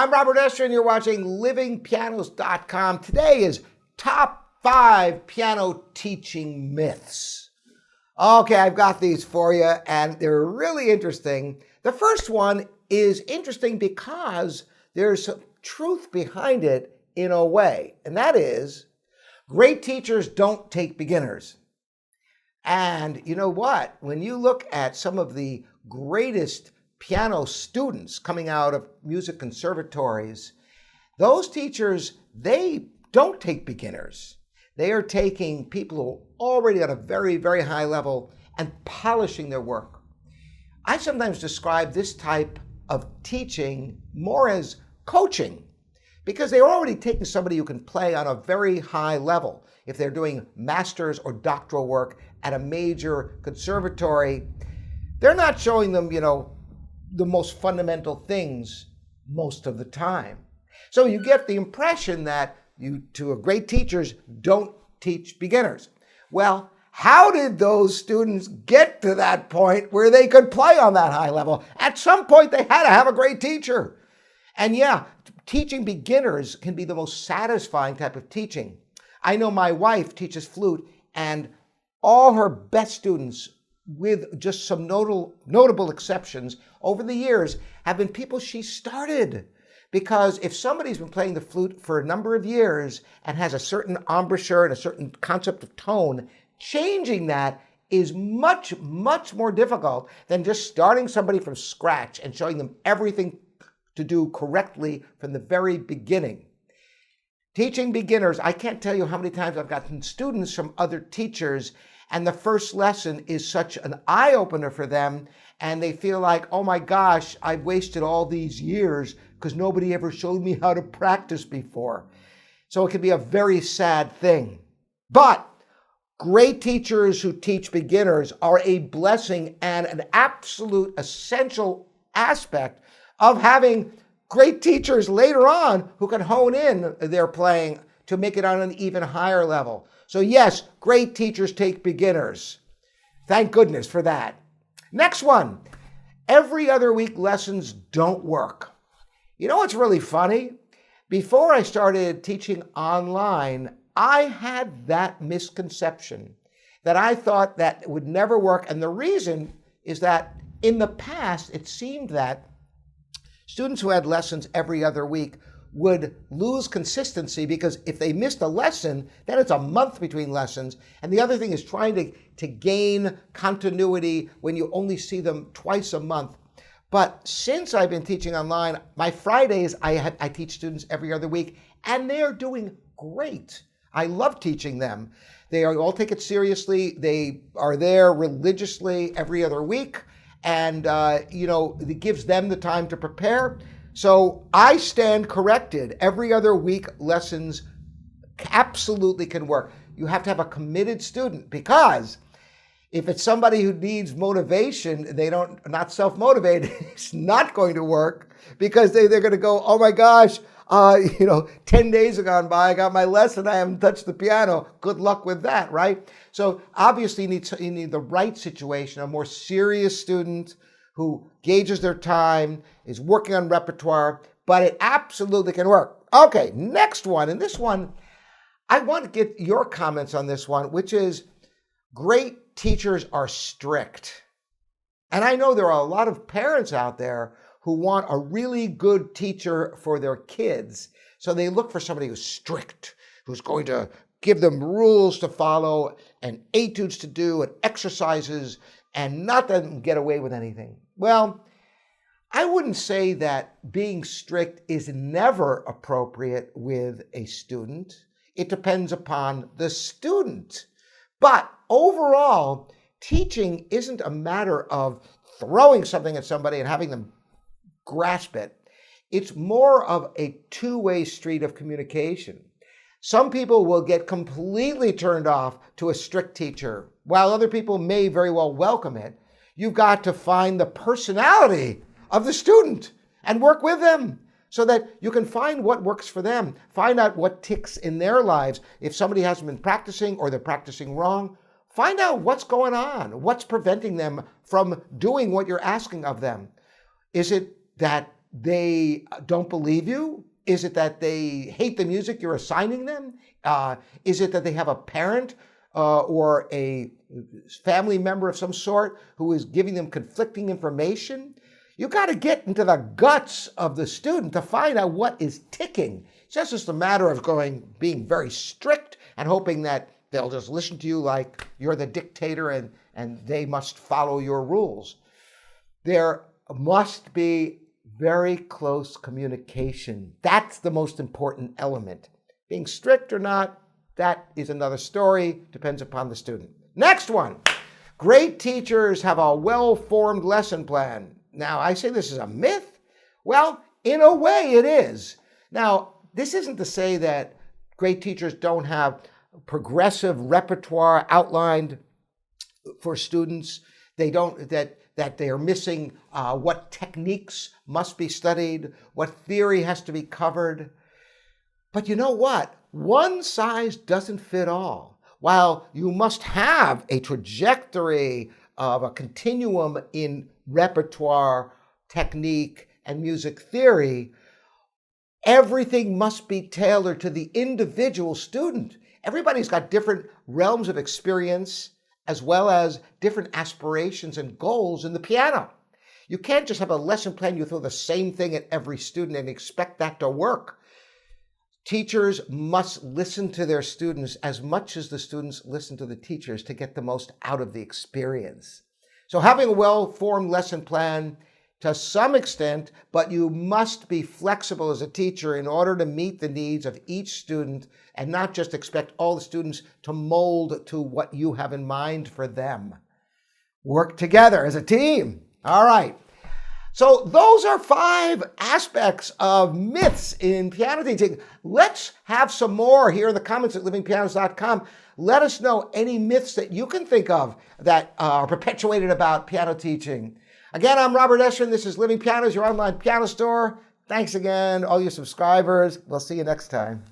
I'm Robert Estrin. You're watching livingpianos.com. Today is top 5 piano teaching myths. Okay, I've got these for you, and they're really interesting. The first one is interesting because there's some truth behind it in a way, and that is great teachers don't take beginners. And you know what? When you look at some of the greatest piano students coming out of music conservatories, those teachers, they don't take beginners. They are taking people who are already at a very, very high level and polishing their work. I sometimes describe this type of teaching more as coaching, because they're already taking somebody who can play on a very high level. If they're doing master's or doctoral work at a major conservatory, they're not showing them, the most fundamental things most of the time. So you get the impression that great teachers don't teach beginners. Well, how did those students get to that point where they could play on that high level? At some point, they had to have a great teacher. And yeah, teaching beginners can be the most satisfying type of teaching. I know my wife teaches flute, and all her best students, with just some notable exceptions over the years, have been people she started. Because if somebody's been playing the flute for a number of years and has a certain embouchure and a certain concept of tone, changing that is much, much more difficult than just starting somebody from scratch and showing them everything to do correctly from the very beginning. Teaching beginners, I can't tell you how many times I've gotten students from other teachers, and the first lesson is such an eye-opener for them, and they feel like, oh my gosh, I've wasted all these years because nobody ever showed me how to practice before. So it can be a very sad thing. But great teachers who teach beginners are a blessing and an absolute essential aspect of having great teachers later on who can hone in their playing to make it on an even higher level. So yes, great teachers take beginners. Thank goodness for that. Next one, every other week lessons don't work. You know what's really funny? Before I started teaching online, I had that misconception that I thought that it would never work. And the reason is that in the past, it seemed that students who had lessons every other week would lose consistency, because if they missed a lesson, then it's a month between lessons. And the other thing is trying to gain continuity when you only see them twice a month. But since I've been teaching online, my Fridays, I teach students every other week, and they're doing great. I love teaching them. They all take it seriously. They are there religiously every other week. And, it gives them the time to prepare. So I stand corrected. Every other week lessons absolutely can work. You have to have a committed student, because if it's somebody who needs motivation, not self-motivated, it's not going to work, because they're going to go, oh my gosh, 10 days have gone by, I got my lesson, I haven't touched the piano. Good luck with that, right? So obviously you need the right situation, a more serious student who gauges their time, is working on repertoire, but it absolutely can work. Okay, next one, and this one, I want to get your comments on this one, which is great teachers are strict. And I know there are a lot of parents out there who want a really good teacher for their kids. So they look for somebody who's strict, who's going to give them rules to follow and etudes to do and exercises and not let them get away with anything. Well, I wouldn't say that being strict is never appropriate with a student. It depends upon the student. But overall, teaching isn't a matter of throwing something at somebody and having them grasp it. It's more of a two-way street of communication. Some people will get completely turned off to a strict teacher, while other people may very well welcome it. You've got to find the personality of the student and work with them so that you can find what works for them. Find out what ticks in their lives. If somebody hasn't been practicing or they're practicing wrong, find out what's going on, what's preventing them from doing what you're asking of them. Is it that they don't believe you? Is it that they hate the music you're assigning them? Is it that they have a parent or a family member of some sort who is giving them conflicting information? You got to get into the guts of the student to find out what is ticking. It's just a matter of being very strict and hoping that they'll just listen to you like you're the dictator and they must follow your rules. There must be very close communication. That's the most important element. Being strict or not, that is another story, depends upon the student. Next one. Great teachers have a well-formed lesson plan. Now, I say this is a myth. Well, in a way it is. Now, this isn't to say that great teachers don't have progressive repertoire outlined for students. That they are missing what techniques must be studied, what theory has to be covered. But you know what? One size doesn't fit all. While you must have a trajectory of a continuum in repertoire, technique, and music theory, everything must be tailored to the individual student. Everybody's got different realms of experience as well as different aspirations and goals in the piano. You can't just have a lesson plan, you throw the same thing at every student and expect that to work. Teachers must listen to their students as much as the students listen to the teachers to get the most out of the experience. So having a well-formed lesson plan to some extent, but you must be flexible as a teacher in order to meet the needs of each student and not just expect all the students to mold to what you have in mind for them. Work together as a team. All right. So those are 5 aspects of myths in piano teaching. Let's have some more here in the comments at livingpianos.com. Let us know any myths that you can think of that are perpetuated about piano teaching. Again, I'm Robert Estrin. This is Living Pianos, your online piano store. Thanks again, all your subscribers. We'll see you next time.